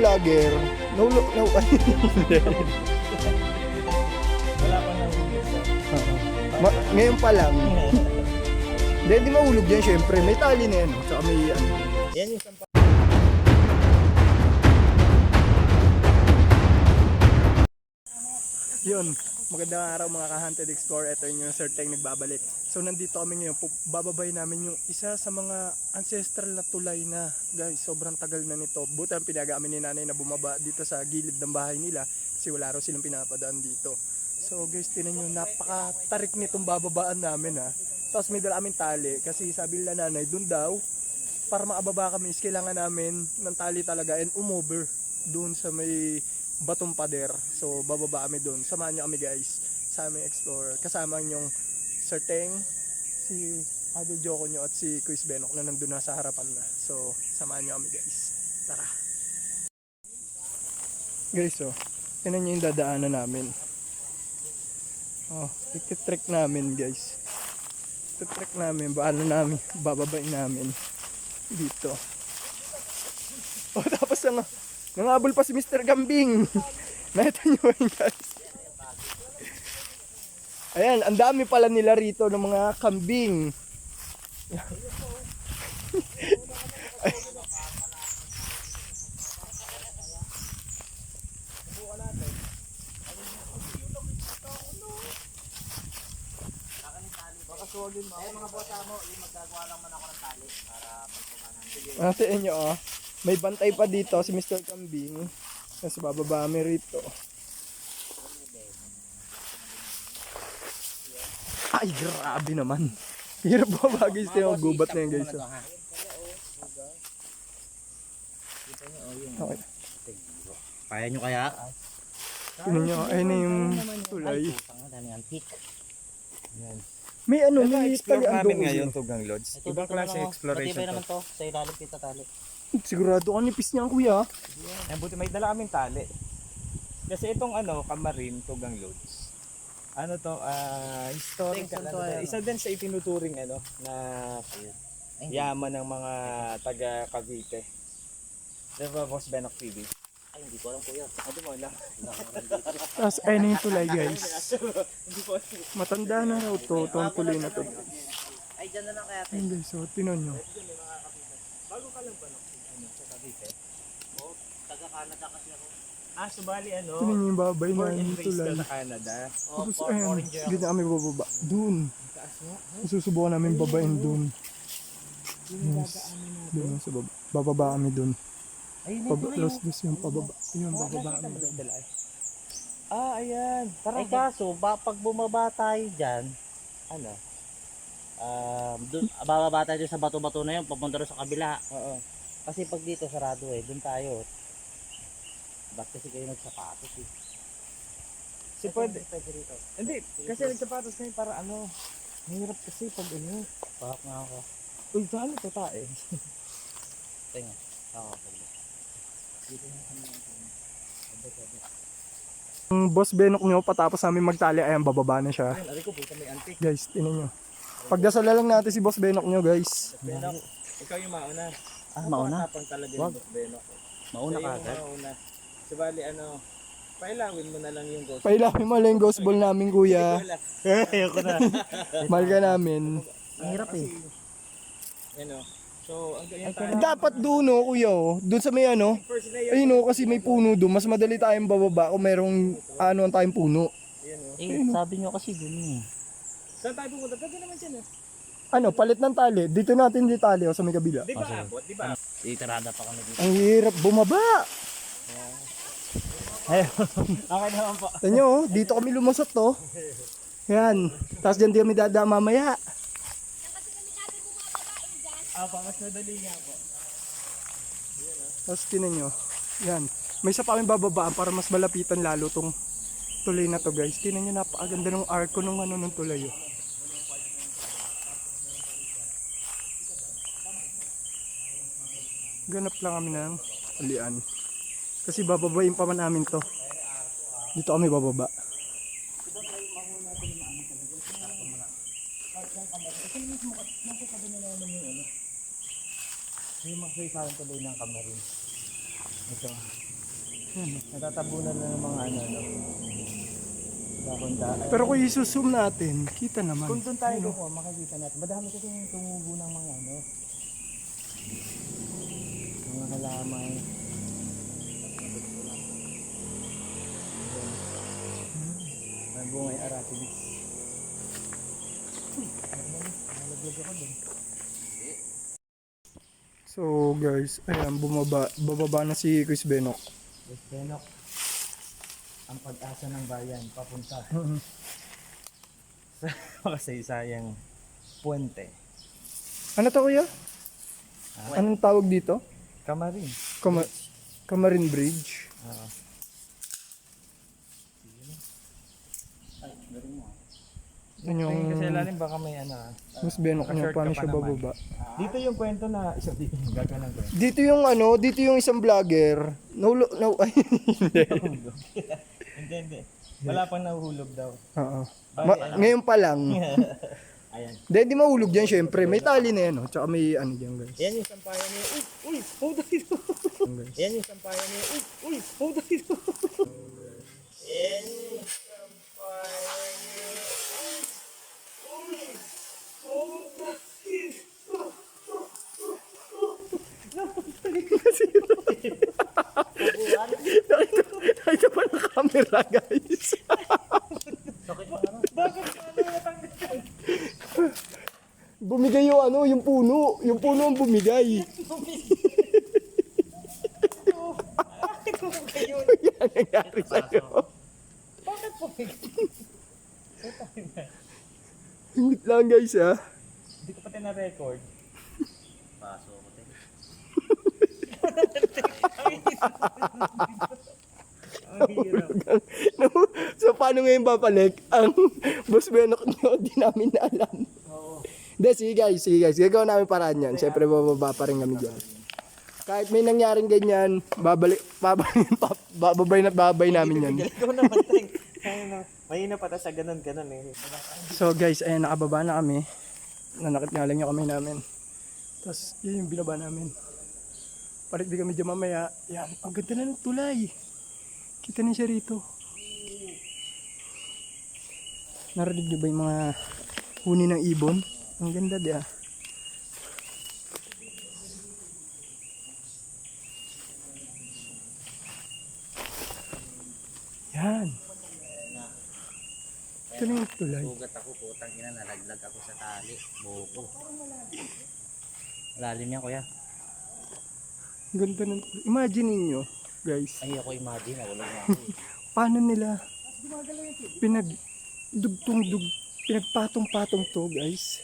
vlogger. No, no. Wala pa nahulog. Ngayon pa lang. Hindi mahulog yan syempre. May tali na yan. Tsaka may ano. Yan yung sampa. Yun. Magandang araw mga ka-Hunted Explorer. Ito yung Sir Teng nagbabalik. So nandito kami ngayon. Bababay namin yung isa sa mga ancestral na tulay na. Guys, sobrang tagal na nito. Buti ang pinag-aamin ni nanay na bumaba dito sa gilid ng bahay nila. Kasi wala raw silang pinapadaan dito. So guys, tinan nyo. Napaka-tarik nitong bababaan namin ha. Tapos may dala aming tali. Kasi sabi nila nanay, dun daw. Para makababa kami is kailangan namin ng tali talaga. And umover dun sa may batong pader. So bababa kami doon. Samahan nyo kami guys sa aming explorer. Kasama yung Sir Teng, si Idol Joko nyo at si Chris Benok na nandun na sa harapan na. So samahan nyo kami guys. Tara. Guys yan yung dadaanan namin. Ititrek namin guys. Ititrek namin. Baano namin. Bababain namin. Dito. Tapos nangabol pa si Mr. Gambing. Nakita nyo yun guys. Ayan, ang dami pala nila rito ng mga kambing. Mga bota mo, magagawa lang man ako ng tali para pagkumanan. Natin nyo may bantay pa dito si Mr. Kambing. Kasi bababa kami rito. Ay, grabe naman. Hirap ba guys yung gubat na yan guys. Okay. Kaya nyo kaya? Tingnan nyo, ayun na yung tulay. Daming antik. May may explore talian namin doon. ngayon Tugang Lodge. Ibang klase exploration Matibay to. naman to. Sa ilalim kita tali. Sigurado ka nipis niya kuya. Ang buti may dala kaming tali. Kasi itong Kamarin Tugang Lodge. Ano to, historical. Isa din sa itinuturing na yaman ng mga taga Cavite. Diba Boss Benok TV? Ay, hindi ko alam kuya. Ano mo alam? Tapos ayun na yung tulay guys. Hindi ko alam. Matanda na raw to. Itong tulay na to. Ay, dyan na lang kaya. Ayun guys, tinan nyo. Bago ka lang ba sa Cavite? Taga Canada kasi ako. Subali Tinan nyo yung babay na born yung and raised tulay. ka sa Canada. Tapos ayun, ganyan kami bababa. Doon. Susubukan namin babain doon. Yes. Doon sa baba. Bababa kami doon. Pablos yung pababa. Ayun, bababa kami doon. Ayan. Ay kaso, pag bumaba tayo dyan, bababa tayo sa bato-bato na yun, papunta rin sa kabila. Oo. Kasi pag dito sarado dun tayo. Ba't kasi kayo nagsapatos eh? Pwede. Rito. Hindi, kasi nagsapatos kayo para mahirap kasi pag Pakak nga ako. Uy, saan ito tae? Tingnan. Ako. Ang boss Benok nyo, patapos namin magtali, ayan, bababa na siya. Ayun, ari ko po, may antik. Guys, tinan nyo. Pagdasala lang natin si boss Benok nyo, guys. Benok, ikaw yung mauna. Mauna? Matapang talaga Wag. yung Boss Benok. Mauna Siya ka yung agad. mauna. Sabali, pailawin mo na lang yung ghost. Pailapin mo lang yung ghost ball namin, kuya. Ayoko na. Mahal ka namin. Mahirap eh. So, ang ganyan tayo. Dapat doon, kuya, doon sa may First layer. ayun, kasi may puno doon. Mas madali tayong bababa kung merong ang tayong puno. Sabi nyo kasi dun eh. Saan tayo pumunta? Pwede naman dyan Palit ng tali. Dito natin di tali sa may kabila. Di ba abot? Di ba? Itarada pa kami dito. Ang hirap bumaba. Okay naman po. Tanyo, dito kami lumusot to. Yan. Tapos dyan di kami dada mamaya. Mas madali nga po. Tapos tinan nyo. Yan. May isa pa kami bababaan para mas malapitan lalo tong tulay na to guys. Tinan nyo, napakaganda ng arko nung nung tulay. Ganap lang kami ng alian. Kasi bababain pa man namin to. Dito kami bababa. May mga isa tuloy ng Kamarin. Ito. Natatabunan na ng mga ano, dahon-dahon. Pero kung isusum natin, kita naman. Kung doon tayo kukuha, makikita natin. Madami kasi yung tumubo ng mga mga halaman. Ang bungay aratilis. Nalaglag ako doon. So guys, ayan, bababa na si Chris Benok. Yes, Benok. Ang pag-asa ng bayan, papunta sa makasaysayang puente. Ano to kuya? Anong tawag dito? Kamarin. Kamarin Bridge. Oo. Yun yung Kasi lalim baka may Chris Benok niya, Naka-short paano ka pa siya naman. bababa. Dito yung kwento na isa dito gaganan ko. Dito yung isang vlogger. Ay, Hindi. Wala pang nahuhulog daw. Oo. Ngayon pa lang. Ayan. Hindi mahulog yan syempre. May tali na yan, oh. Tsaka may ano dyan guys. Yan yung sampayan niya. Uy, puta dito. Yan, guys. Yan yung sampayan niya. Uy, puta dito. Yan yung sampayan niya. Nakita pa ng camera guys. Bumigay yung ano, yung puno. Yung puno ang bumigay. Bakit mo kayo? Yan ang nangyari sa'yo. Bakit po? Hingit lang guys ha. Hindi ko pati na-record. Paso ko tayo. Ang hirap. So paano ngayon babalik? Ang boss Benok nyo, di namin na alam. Oo. Hindi, sige guys. Gagawin namin paraan yan. Siyempre bababa pa rin kami dyan. Kahit may nangyaring ganyan, bababay namin yan. Ikaw naman, Teng. Mahina pa sa ganun-ganun eh. So guys, ayan, nakababa na kami. Nanakit nga lang yung kamay namin. Tapos yun yung binaba namin. Palit di kami dyan mamaya. Yan, ang ganda na ng tulay. Kita niyo siya rito. Narinig niyo ba yung mga huni ng ibon? Ang ganda di ah. Yan. Ito na yung tulay. Sugat ako, putang ina, nalaglag ako sa tali. Bobo. Lalim yan, kuya. Ang ganda ng tulay. Imagine niyo guys. Ay, ako imagine, nawala nga ako. Paano nila pinagpatong-patong to guys.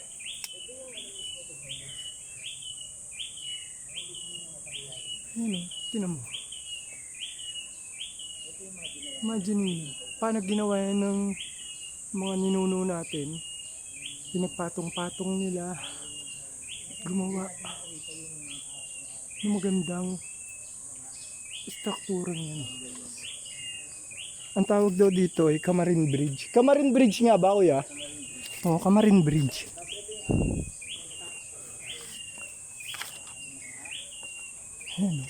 Ayan o, tinan mo. Imagine nyo, paano ginawa yan ng mga ninuno natin. Pinagpatong-patong nila. Gumawa ng magandang struktura niyan. Ang tawag daw dito ay Kamarin Bridge. Kamarin Bridge nga ba kuya? Oo, Kamarin Bridge. Ayan.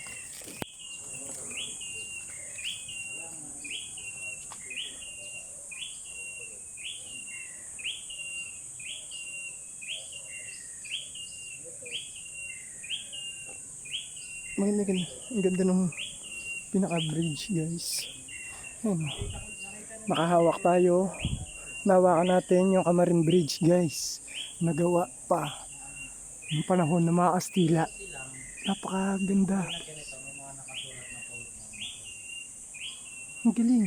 Maganda, ang ganda ng pinaka-bridge guys. Ayan. Makahawak tayo. Nawakan natin yung Kamarin Bridge guys. Nagawa pa yung panahon ng mga Kastila. Napakaganda. Ang galing.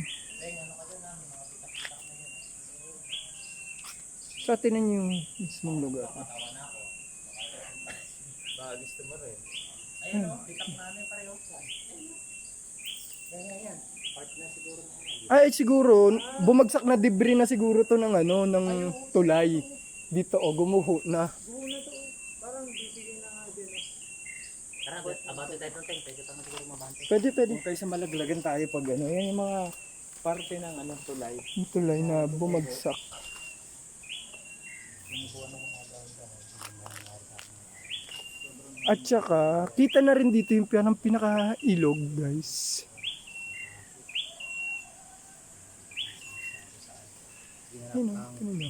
Sa tinan yung mismong lugar. Baka gusto mo rin. Ay siguro bumagsak na debris na siguro to ng ano ng tulay. Dito gumuho na. Tara, abante tayo ng Teng. Pwede tayo siguro mabante. Pwede. Kung kayo sa malaglagan tayo pag ano, yan yung mga parte ng tulay. Yung tulay na bumagsak. At saka, kita na rin dito yung pinaka-ilog guys. Yun o, yun o.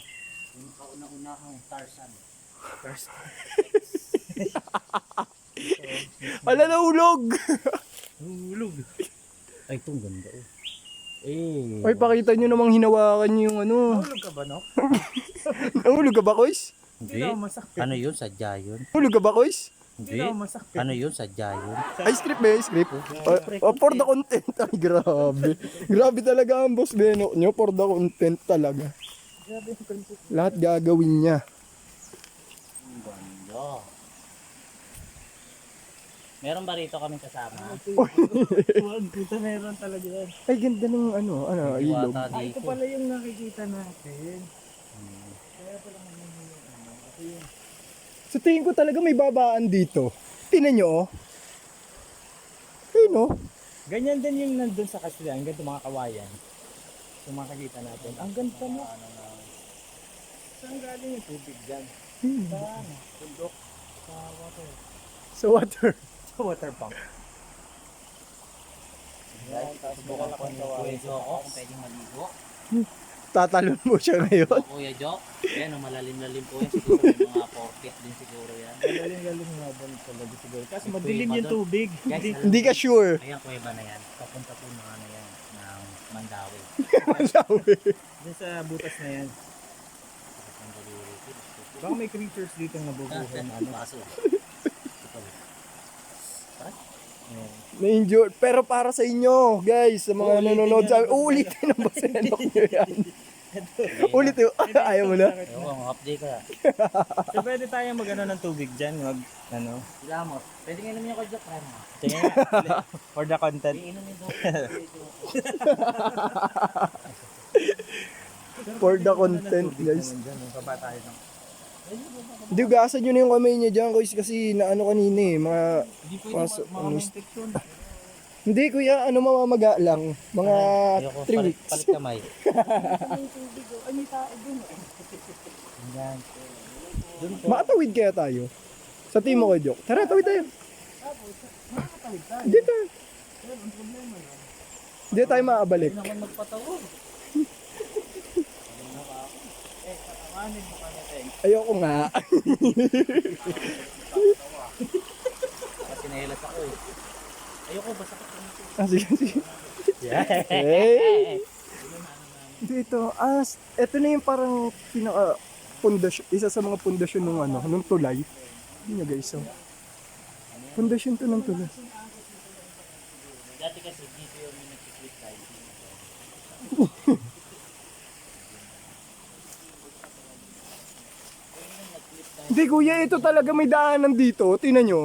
Yung kauna-unahang Tarzan. Ala, nahulog! Hulog. Ay, itong ganda oh. Eh. Ay, pakita nyo namang hinawakan nyo yung ano. Nahulog ka ba, no? Nahulog ka ba, Kois? Hindi. Hindi daw masakit. Ano yun? Sadya yun? Nahulog ka ba, Kois? Hindi Hindi. daw masakit. Ano yun? Sadya yun? Ay, script ba yun? Script? For the content. Ay, grabe. Grabe talaga ang boss Beno nyo. For the content talaga. Grabe yung content. Lahat gagawin niya. Ang ganda. Meron ba rito kaming kasama? Huwag, puta meron talaga yan. Ay, ganda ng ano, ilog. Diwata Ah, ito dito. pala yung nakikita natin. Kaya pala maganda yung ano. Kasi yung Sa tingin ko talaga may babaan dito. Tingnan nyo, oh. Ayun, oh. ganyan din yung nandun sa Kasilan, ganito mga kawayan. Yung makikita natin. Ang ganda mo. Saan galing yung tubig dyan? Sa ano? Bundok. Sa water. Sa water. Sa water pump. Subukan ko ni Kuya Joko kung pwedeng maligo. Tatalon mo siya ngayon. Kuya Joko. Yan, malalim-lalim po yan. Siguro may mga 4 feet din siguro yan. Galing-galing nga doon talaga siguro. Kasi May madilim kuweba yung doon. tubig. Guys, alam Hindi ka niyo, sure. Ayan, kuweba na yan. Papunta po mga ano yan ng Mandawi. Sabi. Doon sa butas na yan. Ang daliri. Baka may creatures dito na nabubuhay na ano. Baso. Ayan. Na-injured. Pero para sa inyo, guys, sa mga Uulitin nanonood yan. sa uulitin ang boss Beno nyo yan. Ulitin. Ayaw mo na. Ewan, update ka. So pwede tayo mag-ano ng tubig dyan. Mag, ano. Sila mo. Pwede nga naman yung Kuya Joko. Try mo. Tingnan nga. For the content. Iinumin daw. For the content, guys. Baba tayo ng. Hindi, gasan nyo na yung kamay niya dyan, guys, kasi naano kanina eh. Mga, Hindi Paso- pwede mga infection. hindi kuya, ano mamamaga lang. Mga Ayoko, 3 weeks. palit kamay. Ay, may tao dun. Yan. Doon po. Makatawid kaya tayo. Sa team mo ko, Jok. Tara, tawid tayo. Makakatawid tayo. Dito. Yan, ang problema na. Hindi tayo makabalik. Hindi naman magpatawag. Patawanin mo kami, Teng. Ayoko nga. Kasi nahilas ako eh. Ayoko, basta ko. Sige, sige. Yeah. Hey! Dito, eto na yung parang pinaka pundasyon, isa sa mga pundasyon ng ano, ng tulay. Hindi nyo guys, oh. Pundasyon to ng tulay. Dati kasi dito yung nag-click tayo. Hindi kuya, ito talaga may daanan dito. Tingnan nyo.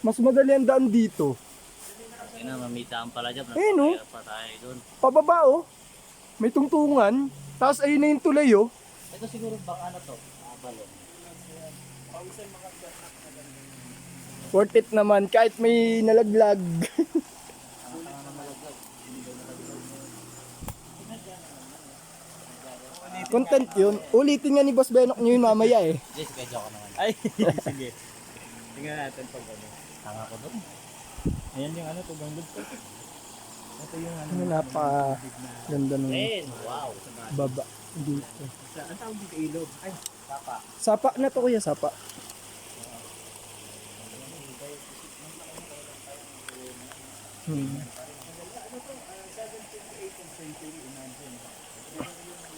Mas madali ang daan dito. Ayun na, mamitaan pala dyan. Ayun, oh. Pa tayo doon. Pababa oh. May tungtungan. Tapos ayun na yung tulay oh. Ito siguro baka ano to? Balon. Worth it naman kahit may nalaglag. Content yun. Ulitin nga ni Boss Benok nyo yun mamaya eh. Yes, kaya joke naman. Ay, sige. Tingnan natin pag ano. Tanga ko doon. Ayan yung ano, tugang loob ko. Ito yung ano. Ano napaka ganda ng Then, wow. baba dito. Ang tawag dito ilog. Ay, Tapa. Sapa na to kuya, sapa. Hmm.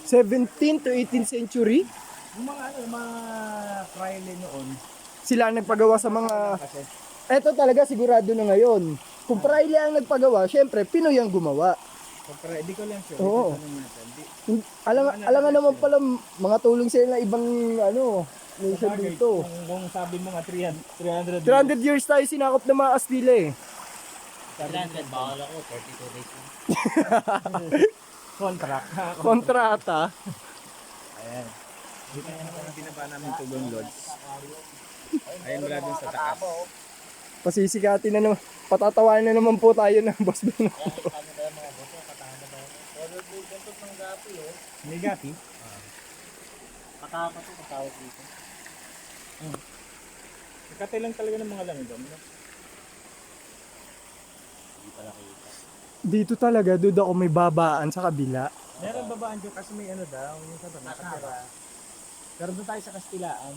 17th to 18th century, yung mga ano, yung mga fraile noon. sila ang nagpagawa sa mga... Kasi, Eto talaga sigurado na ngayon. Kung Praile ang nagpagawa, syempre Pinoy ang gumawa. di ko lang sure. Oo. Ito tanong natin. Alam nga naman pala mga tulong sila ng ibang ano, nation Sabagay, dito. Kung sabi mo nga 300 300 years tayo sinakop ng mga Astila eh. 300, bawal ako. 32 days lang. contract. Kontrata. Ayan. Dito na naman binaba namin Tugong Lodge. Ayan mula dun sa taas. Pasisikatin na naman. Patatawanan na naman po tayo ng Boss Beno. Kano ba yung mga boso? Katahan na ba yun? Order blue ganito ng gapi oh. May gapi? Kataka to, katawag dito. Nakati lang talaga ng mga langgam. No? Hindi pa nakita. Dito talaga, duda ko may babaan sa kabila. Meron babaan dyan kasi may ano daw, yung sa nakatira. Pero doon tayo sa Kastilaan.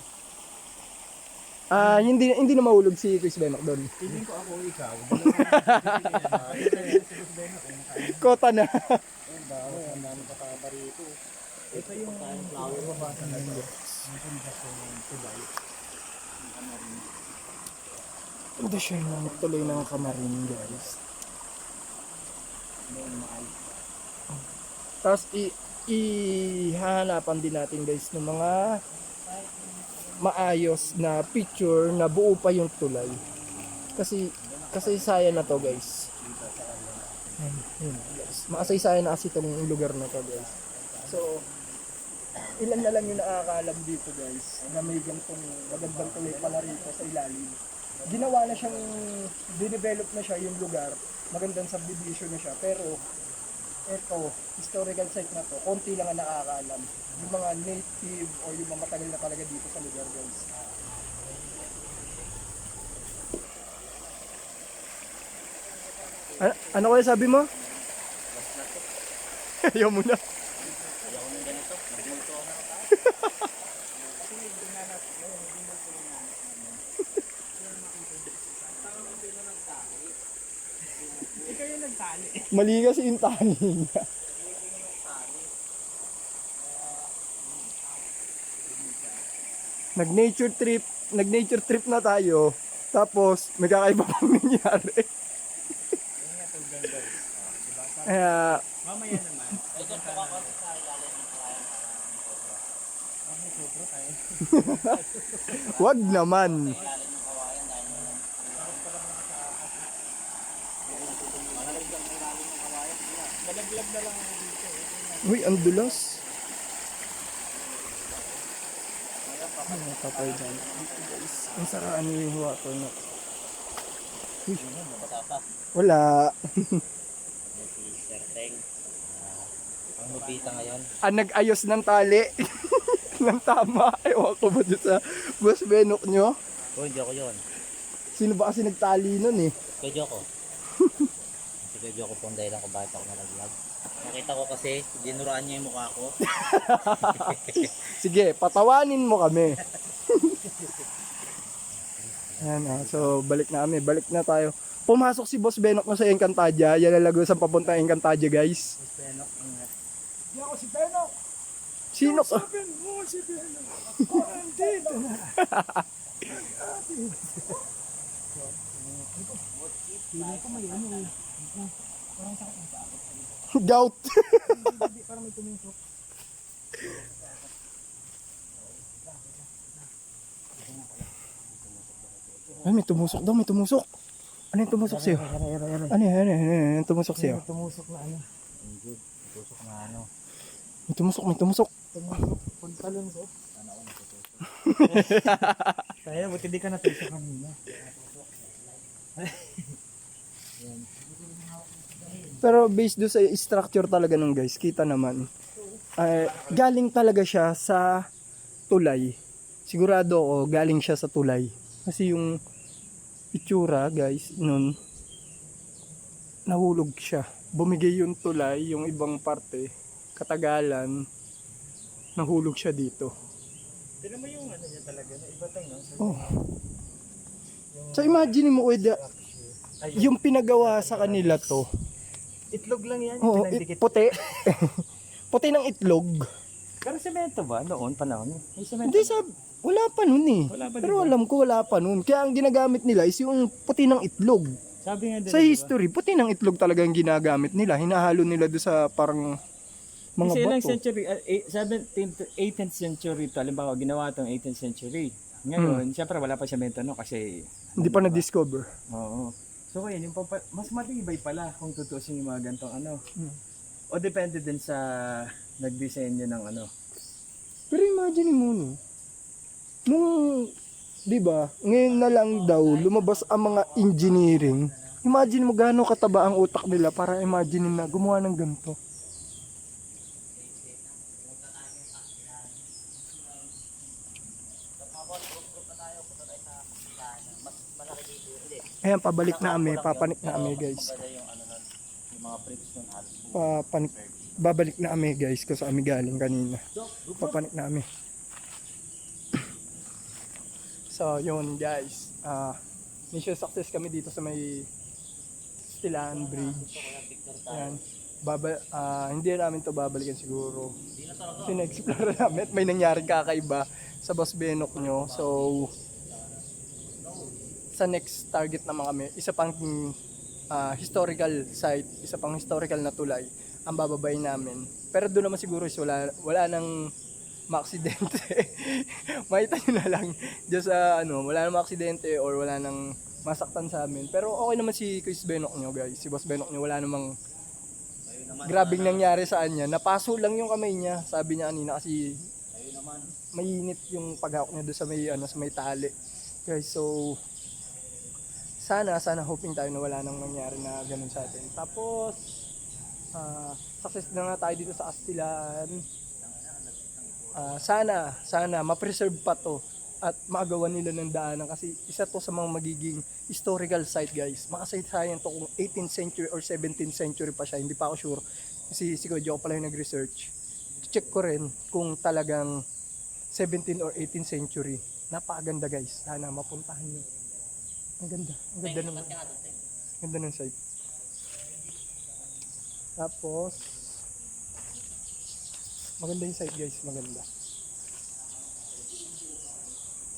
Hindi na mahulog si Chris Benok doon. Feeling ko ako ikaw. Kota na. Ang dami pa rito. Ito yung babasa na ito. Yung tulay. Ito siya yung tuloy ng Kamarin, guys. Tapos ihahanapan din natin guys ng mga maayos na picture na buo pa yung tulay. Kasi kasaysayan na to guys. Ayun, guys. Makasaysayan na kasi itong lugar na to guys. So, ilan na lang yung nakakaalam dito guys na may gantong magandang tulay pala rito sa ilalim. Ginawa na siyang, dinevelop na siya yung lugar. Magandang subdivision na siya. Pero, eto, historical site na to, konti lang ang nakakaalam. Yung mga native o yung mga matagal na talaga dito sa lugar guys. Ano kaya sabi mo? Ayaw mo na. Ikaw yung nagtali. Mali kasi yung tali niya. Nag-nature trip na tayo. Tapos may kakaiba pang nangyari. Kaya Mamaya naman. wag naman. Malaglag na lang ako dito. Uy, ang dulas. Ano patay dyan? Guys, ang saraan yung huwa to na. Uy, wala. Si Sir Teng. Ang lupita ngayon. Nag-ayos ng tali. Ng tama. Ewan ko ba dito sa Boss Benok nyo? Oh, hindi ako yun. Sino ba kasi nagtali nun eh? Kay Joko. Si Kay Joko pong dahilan kung bakit ako nalaglag. Nakita ko kasi, dinuraan niya yung mukha ko. Sige, patawanin mo kami. Yan so balik na tayo. Pumasok si Boss Benok na sa Encantadia. Yan ang lagos ang papunta Encantadia guys. Benok, ingat. Di ako si Benok. Sino ka? mo si Benok. Andito na. Feeling ko may ano eh. Gout. Hindi, parang may tumisok. Ay, may tumusok daw, may tumusok. Ano yung tumusok sa'yo? Ano yung tumusok sa'yo? May tumusok na ano. Hindi, tusok na ano. May tumusok. Tumusok. Puntalon ko. Kaya, buti di ka natusok kanina. Pero based doon sa structure talaga nung guys, kita naman. Galing talaga siya sa tulay. Sigurado ako, galing siya sa tulay. Kasi yung itsura guys, nun, nahulog siya. Bumigay yung tulay, yung ibang parte, katagalan, nahulog siya dito. Tignan mo yung ano niya talaga, na iba tayo, no? Oh. So imagine mo, yung pinagawa sa kanila to. Itlog lang yan, Oo, pinagdikit. puti. Puti ng itlog. Pero semento ba? Noon, panahon? May semento. Hindi wala pa nun eh. Wala pa, Pero diba? alam ko wala pa nun. Kaya ang ginagamit nila is yung puti ng itlog. Sabi nga din, Sa diba? history, puti ng itlog talaga ang ginagamit nila. Hinahalo nila doon sa parang mga Kasi ilang bato. century, 17th to 18th century to, halimbawa ginawa itong 18th century. Ngayon, syempre wala pa semento no kasi Hindi pa na-discover. oo. So kaya yung mas matibay pala kung tutusin yung mga gantong ano. Hmm. O depende din sa nagdisenyo ng ano. Pero imagine mo no. Nung, di ba, ngayon na lang daw lumabas ang mga engineering. Imagine mo gaano kataba ang utak nila para imagine na gumawa ng ganito. Ayan, pabalik na kami, papanik na kami guys. Yung ano nun, yung mga previous nun, Papanik. babalik na kami guys kung saan kami galing kanina. Papanik na kami. So yun guys, mission success kami dito sa may Stilaan Bridge. Ayan. Hindi namin to babalikan siguro. Sina-explore namin at may nangyaring kakaiba sa Boss Benok nyo. So sa next target naman kami, isa pang historical site, isa pang historical na tulay ang bababay namin. Pero doon naman siguro is wala nang maaksidente. Makita nyo na lang just wala nang maaksidente or wala nang masaktan sa amin. Pero okay naman si Chris Benok nyo guys, si Boss Benok nyo, wala namang grabing nangyari sa kanya. Napaso lang yung kamay niya, sabi niya kanina kasi mainit yung paghawak niya doon sa may sa may tali. Guys, so sana hoping tayo na wala nang nangyari na ganun sa atin. Tapos success na nga tayo dito sa Astilan. Sana ma-preserve pa to at magawa nila ng daanan kasi isa to sa mga magiging historical site guys. Makasaysayan to kung 18th century or 17th century pa siya, hindi pa ako sure kasi si Kuya Joe pala yung nag-research. Check ko rin kung talagang 17th or 18th century. Napakaganda guys, sana mapuntahan nyo. Ang ganda ng site. Tapos maganda yung site guys, maganda.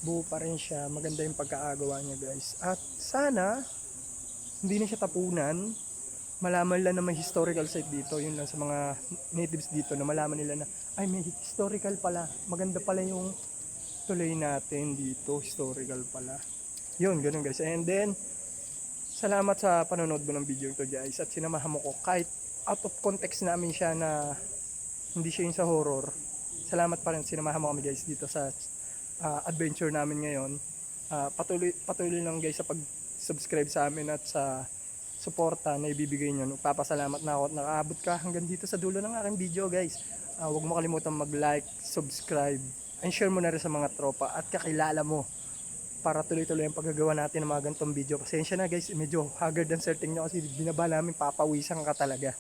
Buo pa rin siya, maganda yung pagkaagawa niya guys. At sana hindi na siya tapunan. Malaman lang na may historical site dito. Yun lang sa mga natives dito na malaman nila na ay may historical pala. Maganda pala yung tuloy natin dito, historical pala. Yun, ganun guys. And then salamat sa panonood mo ng video ito guys. At sinamahan mo ko kahit out of context namin siya na hindi siya yung sa horror. Salamat pa rin, sinamahan mo kami guys dito sa adventure namin ngayon. Patuloy lang guys sa pag-subscribe sa amin at sa suporta na ibibigay nyo. Nagpapasalamat na ako at nakaabot ka hanggang dito sa dulo ng aking video guys. Huwag mo kalimutan mag-like, subscribe, and share mo na rin sa mga tropa at kakilala mo para tuloy-tuloy ang paggagawa natin ng mga ganitong video. Pasensya na guys, medyo haggard ang setting nyo kasi binaba namin, papawisan ka talaga.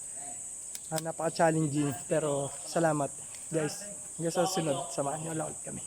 Napaka-challenging pero salamat guys. Hanggang sa sunod, samahan nyo lang ulit kami.